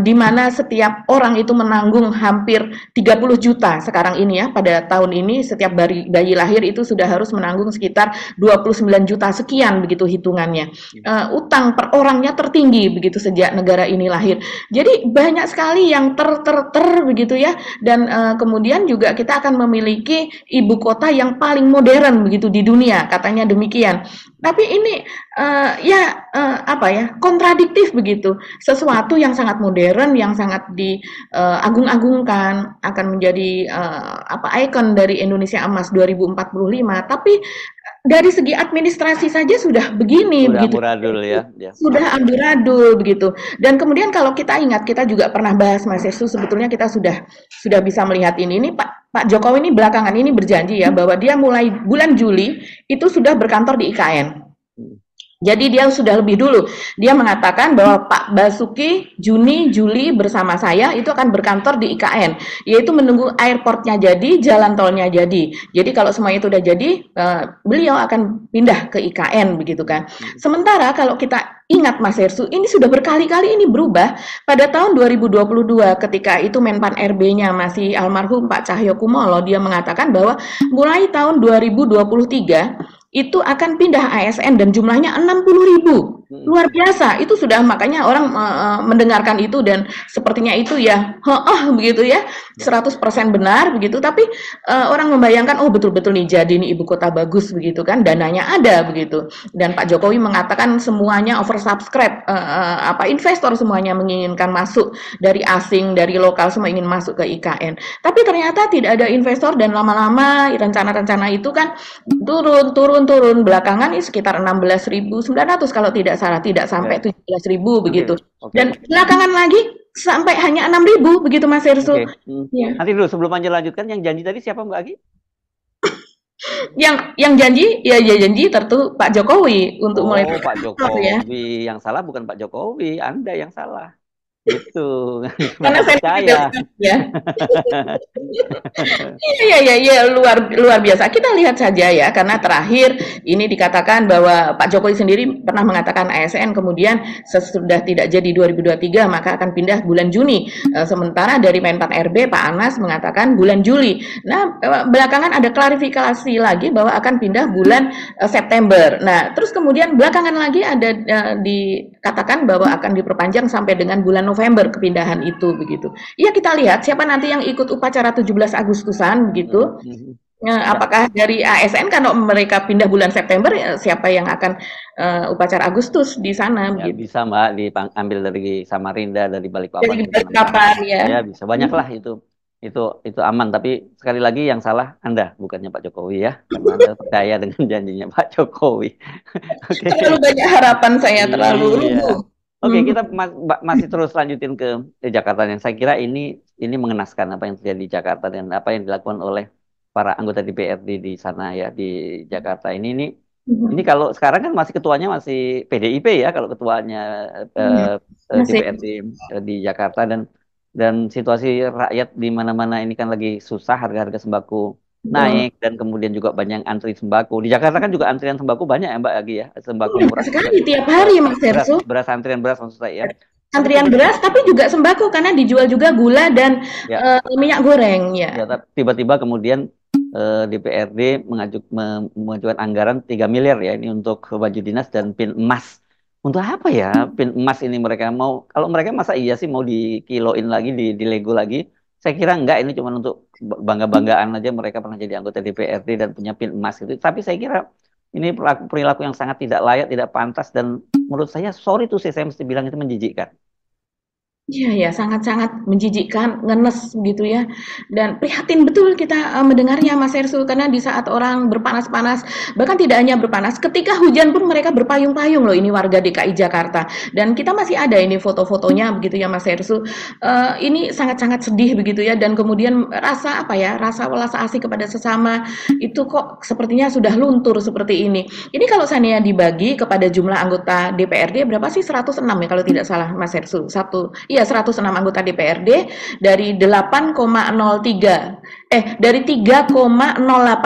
di mana setiap orang itu menanggung hampir 30 juta sekarang ini ya pada tahun ini setiap bayi lahir itu sudah harus menanggung sekitar 29 juta sekian begitu hitungannya. Utang per orangnya tertinggi begitu sejak negara ini lahir. Jadi banyak sekali yang begitu ya dan kemudian juga kita akan memiliki ibu kota yang paling modern begitu di dunia katanya demikian. Tapi ini kontradiktif begitu. Sesuatu yang sangat modern, yang sangat diagung-agungkan akan menjadi ikon dari Indonesia Emas 2045. Tapi dari segi administrasi saja sudah begini, sudah begitu. Amburadul ya. Sudah amburadul begitu. Dan kemudian kalau kita ingat, kita juga pernah bahas Mas Yesus, sebetulnya kita sudah bisa melihat ini. Ini Pak Jokowi ini belakangan ini berjanji ya bahwa dia mulai bulan Juli itu sudah berkantor di IKN. Jadi dia sudah lebih dulu, dia mengatakan bahwa Pak Basuki Juni, Juli bersama saya itu akan berkantor di IKN, yaitu menunggu airportnya jadi, jalan tolnya jadi. Jadi kalau semua itu udah jadi, beliau akan pindah ke IKN begitu kan. Sementara kalau kita ingat Mas Hersu, ini sudah berkali-kali ini berubah. Pada tahun 2022 ketika itu Menpan RB-nya masih almarhum Pak Cahyokumolo, dia mengatakan bahwa mulai tahun 2023 itu akan pindah ASN dan jumlahnya 60.000. Luar biasa. Itu sudah makanya orang mendengarkan itu dan sepertinya itu ya begitu ya. 100% benar begitu, tapi orang membayangkan betul-betul nih jadi nih ibu kota bagus begitu kan, dananya ada begitu. Dan Pak Jokowi mengatakan semuanya oversubscribe, investor semuanya menginginkan masuk dari asing, dari lokal semua ingin masuk ke IKN. Tapi ternyata tidak ada investor dan lama-lama rencana-rencana itu kan turun belakangan ini sekitar 16.900 kalau tidak salah, tidak sampai 17.000 begitu. Dan belakangan lagi sampai hanya 6.000 begitu Mas Hersu. Ya. Nanti dulu sebelum Anja lanjutkan, yang janji tadi siapa Mbak Agi? yang janji janji tentu Pak Jokowi untuk mulai Pak Jokowi ya. Yang salah bukan Pak Jokowi, Anda yang salah. Itu karena saya percaya ya. Iya luar biasa. Kita lihat saja ya, karena terakhir ini dikatakan bahwa Pak Jokowi sendiri pernah mengatakan ASN kemudian sesudah tidak jadi 2023 maka akan pindah bulan Juni. Sementara dari Menpan RB Pak Anas mengatakan bulan Juli. Nah, belakangan ada klarifikasi lagi bahwa akan pindah bulan September. Nah, terus kemudian belakangan lagi ada dikatakan bahwa akan diperpanjang sampai dengan bulan November kepindahan itu begitu. Ya kita lihat siapa nanti yang ikut upacara 17 Agustusan begitu. Ya, Apakah dari ASN kalau mereka pindah bulan September, siapa yang akan upacara Agustus di sana ya begitu? bisa Mbak diambil dari Samarinda, dari Dari Balikpapan di mana-mana. Balikpapan ya. Ya bisa banyak lah itu aman. Tapi sekali lagi yang salah Anda bukannya Pak Jokowi ya, karena Anda percaya dengan janjinya Pak Jokowi. Oke. Terlalu banyak harapan saya, terlalu Iya. lugu. Oke, Mhm. kita masih terus lanjutin ke Jakarta yang saya kira ini mengenaskan apa yang terjadi di Jakarta dan apa yang dilakukan oleh para anggota DPRD di sana ya di Jakarta ini Mhm. kalau sekarang kan masih ketuanya masih PDIP ya kalau ketuanya Iya, masih. DPRD di Jakarta dan situasi rakyat di mana-mana ini kan lagi susah harga-harga sembako Betul. naik dan kemudian juga banyak yang antri sembako. Di Jakarta kan juga antrian sembako banyak ya Mbak Agi ya, sembako Banyak murah juga. sekali tiap hari Mas Beras, Hersu. beras antrian beras maksud saya ya. Tapi Antrian tiba-tiba beras tapi juga sembako karena dijual juga gula dan ya, minyak goreng ya. ya tiba-tiba kemudian DPRD mengajukan anggaran 3 miliar ya ini untuk baju dinas dan pin emas. Untuk apa ya pin emas ini mereka mau kalau mereka masa iya sih mau dikiloin lagi di Lego lagi? Saya kira enggak ini cuma untuk bangga-banggaan aja mereka pernah jadi anggota DPRD dan punya pin emas gitu. Tapi saya kira ini perilaku yang sangat tidak layak, tidak pantas dan menurut saya sorry tuh saya mesti bilang itu menjijikkan. Iya ya, sangat-sangat menjijikkan, ngenes gitu ya. Dan prihatin betul kita mendengarnya Mas Hersul karena di saat orang berpanas-panas, bahkan tidak hanya berpanas, ketika hujan pun mereka berpayung-payung loh ini warga DKI Jakarta. Dan kita masih ada ini foto-fotonya begitu ya Mas Hersul. Ini sangat-sangat sedih begitu ya dan kemudian rasa apa ya, rasa welas asih kepada sesama itu kok sepertinya sudah luntur seperti ini. Ini kalau seandainya dibagi kepada jumlah anggota DPRD berapa sih? 106 ya kalau tidak salah Mas Hersul. Iya 106 anggota DPRD dari 8,03 dari 3,08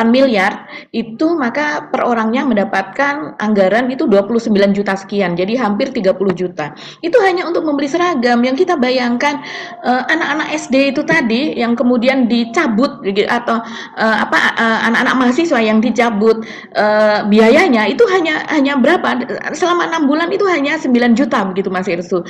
miliar itu maka per orangnya mendapatkan anggaran itu 29 juta sekian. Jadi hampir 30 juta. Itu hanya untuk membeli seragam yang kita bayangkan anak-anak SD itu tadi yang kemudian dicabut atau anak-anak mahasiswa yang dicabut biayanya itu hanya berapa selama 6 bulan itu hanya 9 juta begitu Mas Irsu.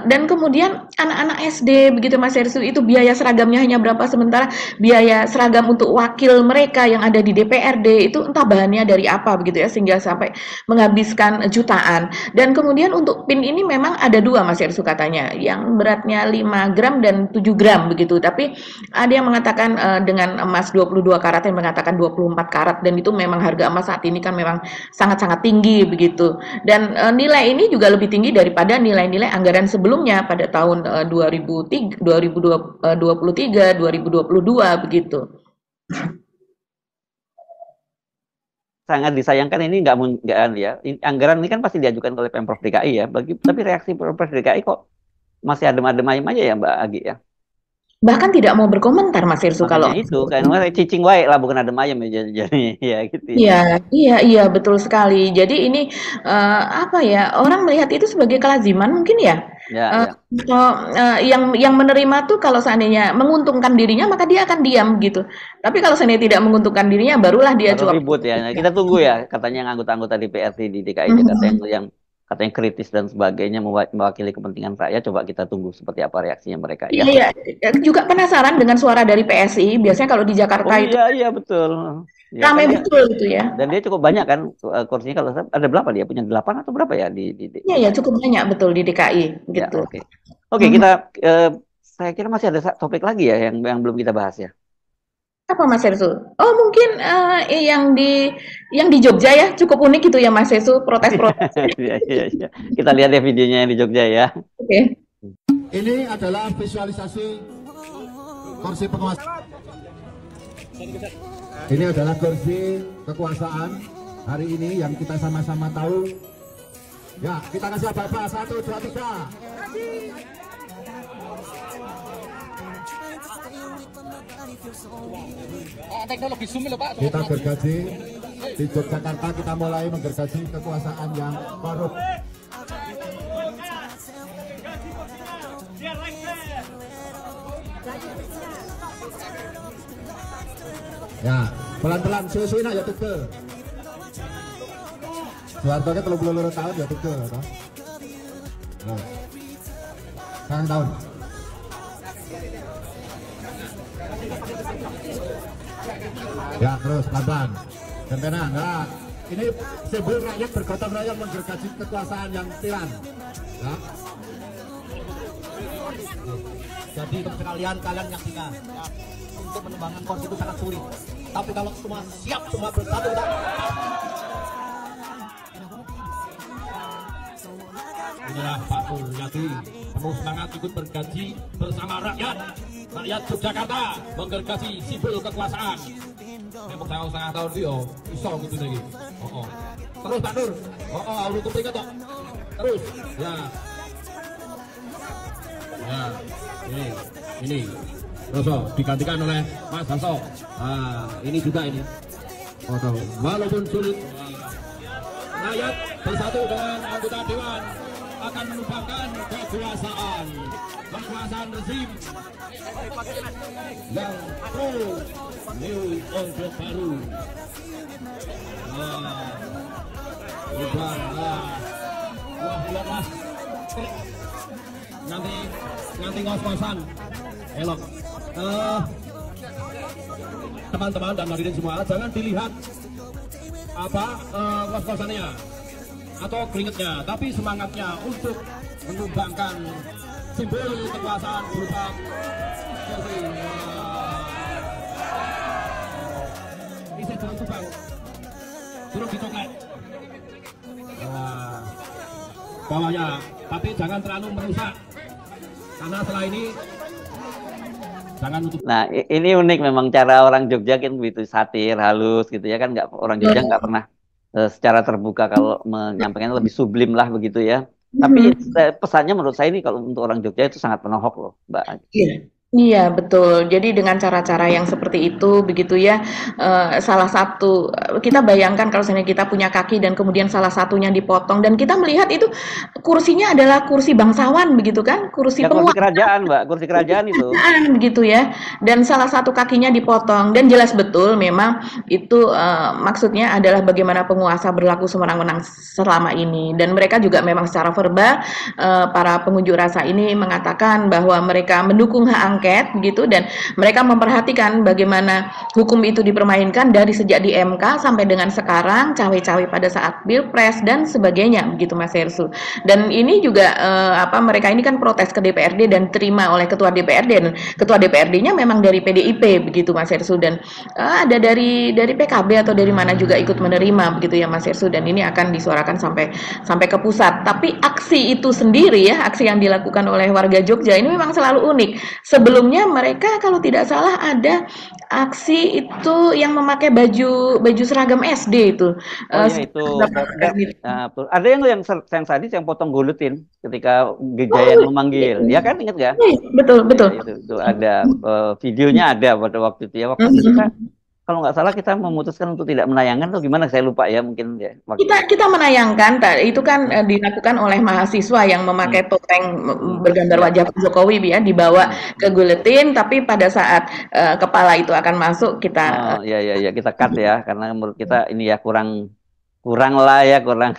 Dan kemudian anak-anak SD begitu Mas Irsu itu biaya seragamnya hanya berapa sementara biaya seragam untuk wakil mereka yang ada di DPRD itu entah bahannya dari apa begitu ya sehingga sampai menghabiskan jutaan. Dan kemudian untuk pin ini memang ada dua Mas Irsu katanya yang beratnya 5 gram dan 7 gram begitu. Tapi ada yang mengatakan dengan emas 22 karat yang mengatakan 24 karat dan itu memang harga emas saat ini kan memang sangat-sangat tinggi begitu. Dan nilai ini juga lebih tinggi daripada nilai-nilai anggaran sebelumnya pada tahun 2023, 2022 begitu. Sangat disayangkan ini nggak ya. Anggaran ini kan pasti diajukan oleh Pemprov DKI ya. Tapi reaksi Pemprov DKI kok masih adem-adem ayem aja ya Mbak Agi ya. Bahkan tidak mau berkomentar Mas Irsu kalau Makanya itu kan cicing wae lah bukan adem ayem ya jadi ya gitu ya. Iya, betul sekali. Jadi ini apa ya? Orang melihat itu sebagai kelaziman mungkin ya. Ya, Eh, ya. atau yang menerima tuh kalau seandainya menguntungkan dirinya maka dia akan diam gitu. Tapi kalau seandainya tidak menguntungkan dirinya barulah dia Baru cuap. ribut ya. Nah, kita tunggu ya katanya yang anggota-anggota DPRD di DKI Jakarta yang katanya kritis dan sebagainya mewakili kepentingan rakyat. Coba kita tunggu seperti apa reaksinya mereka ya. Iya, juga penasaran dengan suara dari PSI. Biasanya kalau di Jakarta Oh itu iya betul. Ya, ramai kan betul gitu ya. dan dia cukup banyak kan kursinya kalau ada berapa dia punya 8 atau berapa ya di Iya, cukup banyak betul di DKI ya gitu. oke kita saya kira masih ada topik lagi ya yang belum kita bahas ya. Apa Mas Hersu? Oh mungkin yang di Jogja ya cukup unik gitu ya Mas Hersu protes-protes. Iya. Kita lihat ya videonya yang di Jogja ya. Oke. Ini adalah visualisasi kursi penguasa. Ini adalah kursi kekuasaan hari ini yang kita sama-sama tahu. Ya, kita kasih apa-apa. 1, 2, 3. Teknologi Zoom lho Pak. Kita gergaji di Yogyakarta, kita mulai menggergaji kekuasaan yang korup. Ya, pelan-pelan susuin aja tegel. Soeharto ke 32 tahun ya tegel toh. Nah. Sekarang tahun. Ya, terus pelan-pelan. Gentenan. Nah, ini simbol rakyat bergotong royong menggergaji kekuasaan yang tiran. Ya. Jadi untuk sekalian kalian nyaksikan ya, untuk menerbangkan kursi itu sangat sulit. Tapi kalau semua siap, semua bersatu kita. Inilah Pak Mulyadi penuh semangat ikut bergaji bersama rakyat. Rakyat Yogyakarta menggergaji simbol kekuasaan. Memang setengah tahun dia, iso gitu lagi. Terus Pak Nur. Udah kepingat kok. Terus, ya. Ya, ini. Roso digantikan oleh Mas Hasso. Ini juga ini. Walaupun sulit, rakyat bersatu dengan anggota dewan akan menumpahkan kekuasaan rezim yang pro new order baru. Wah, nanti ngos-ngosan elok. Teman-teman dan hadirin semua, jangan dilihat ngos-ngosannya atau keringetnya, tapi semangatnya untuk menumbangkan simbol kekuasaan berupa isi turun tumbang, turun dicoklat bawahnya, tapi jangan terlalu merusak karena setelah ini jangan nutup. Nah, ini unik memang cara orang Jogja kan begitu, satir, halus gitu ya kan, orang Jogja nggak pernah secara terbuka kalau menyampaikan, lebih sublim lah begitu ya. Tapi pesannya menurut saya ini kalau untuk orang Jogja itu sangat penohok loh, Mbak. Iya, betul. Jadi dengan cara-cara yang seperti itu, begitu ya, salah satu, kita bayangkan kalau misalnya kita punya kaki dan kemudian salah satunya dipotong, dan kita melihat itu kursinya adalah kursi bangsawan, begitu kan? Kursi kursi kerajaan, Mbak, kursi kerajaan itu. Begitu ya, dan salah satu kakinya dipotong, dan jelas betul memang itu maksudnya adalah bagaimana penguasa berlaku sewenang-wenang selama ini, dan mereka juga memang secara verbal, para pengunjuk rasa ini mengatakan bahwa mereka mendukung hak angket begitu, dan mereka memperhatikan bagaimana hukum itu dipermainkan dari sejak di MK sampai dengan sekarang, cawe-cawe pada saat Pilpres dan sebagainya begitu Mas Hersu. Dan ini juga mereka ini kan protes ke DPRD dan terima oleh ketua DPRD, dan ketua DPRD-nya memang dari PDIP begitu Mas Hersu, dan ada dari PKB atau dari mana juga ikut menerima begitu ya Mas Hersu, dan ini akan disuarakan sampai ke pusat. Tapi aksi itu sendiri ya, aksi yang dilakukan oleh warga Jogja ini memang selalu unik. Sebelumnya mereka kalau tidak salah ada aksi itu yang memakai baju seragam SD itu. Itu. Ada yang sadis yang potong gulutin ketika Gejayan memanggil. Ya kan, ingat nggak? Betul. Itu ada videonya, ada pada waktu itu ya. Waktu itu kita, kalau nggak salah kita memutuskan untuk tidak menayangkan atau gimana, saya lupa ya, mungkin ya. Kita menayangkan, itu kan dilakukan oleh mahasiswa yang memakai topeng bergambar wajah Pak Jokowi ya, dibawa ke guletin, tapi pada saat kepala itu akan masuk kita kita cut ya, karena menurut kita ini ya kurang lah ya, kurang.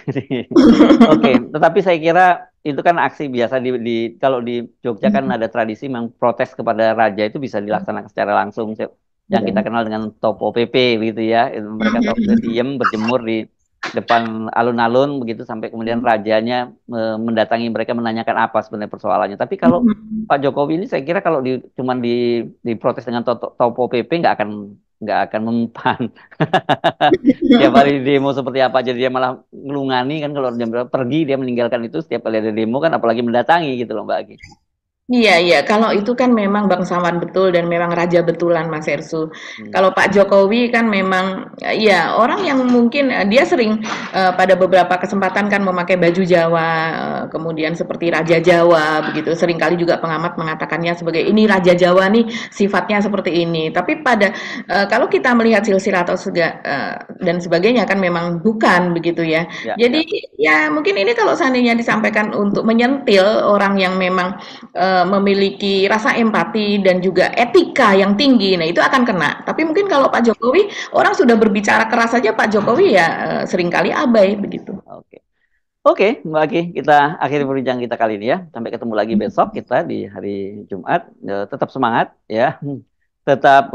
Oke, tetapi saya kira itu kan aksi biasa kalau di Jogja kan ada tradisi memprotes kepada raja itu bisa dilaksanakan secara langsung, yang kita kenal dengan Topo PP gitu ya. Mereka diam berjemur di depan alun-alun begitu sampai kemudian rajanya mendatangi mereka menanyakan apa sebenarnya persoalannya. Tapi kalau Pak Jokowi ini saya kira kalau cuman diprotes dengan Topo PP nggak akan mempan. Setiap hari demo seperti apa, jadi dia malah ngelungani kan, kalau pergi dia meninggalkan itu, setiap kali ada demo kan, apalagi mendatangi gitu loh Mbak Aki. Iya, kalau itu kan memang bangsawan betul dan memang raja betulan Mas Hersu. Kalau Pak Jokowi kan memang ya orang yang mungkin dia sering pada beberapa kesempatan kan memakai baju Jawa, kemudian seperti Raja Jawa begitu. Seringkali juga pengamat mengatakannya sebagai ini Raja Jawa nih sifatnya seperti ini. Tapi kalau kita melihat silsilah atau dan sebagainya kan memang bukan begitu ya. Jadi ya mungkin ini kalau seandainya disampaikan untuk menyentil orang yang memang memiliki rasa empati dan juga etika yang tinggi, nah itu akan kena. Tapi mungkin kalau Pak Jokowi, orang sudah berbicara keras saja Pak Jokowi ya seringkali abai begitu. Oke, Mbak Aki, kita akhiri perbincangan kita kali ini ya. Sampai ketemu lagi besok kita di hari Jumat. Tetap semangat ya. tetap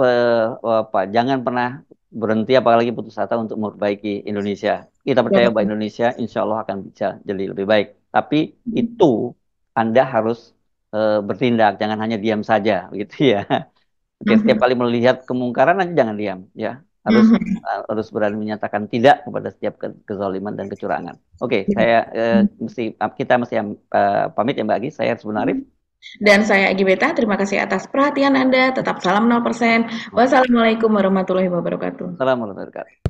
jangan pernah berhenti apalagi putus asa untuk memperbaiki Indonesia. Kita percaya bahwa Indonesia insya Allah akan bisa jadi lebih baik. Tapi itu Anda harus bertindak, jangan hanya diam saja, begitu ya. Oke, setiap kali melihat kemungkaran aja jangan diam, ya. Harus berani menyatakan tidak kepada setiap kezaliman dan kecurangan. Oke, kita mesti pamit ya Mbak Agi. Saya Arsbun Arif. Dan saya Agi Beta, terima kasih atas perhatian Anda. Tetap salam 0%. Wassalamualaikum warahmatullahi wabarakatuh. Assalamualaikum warahmatullahi wabarakatuh.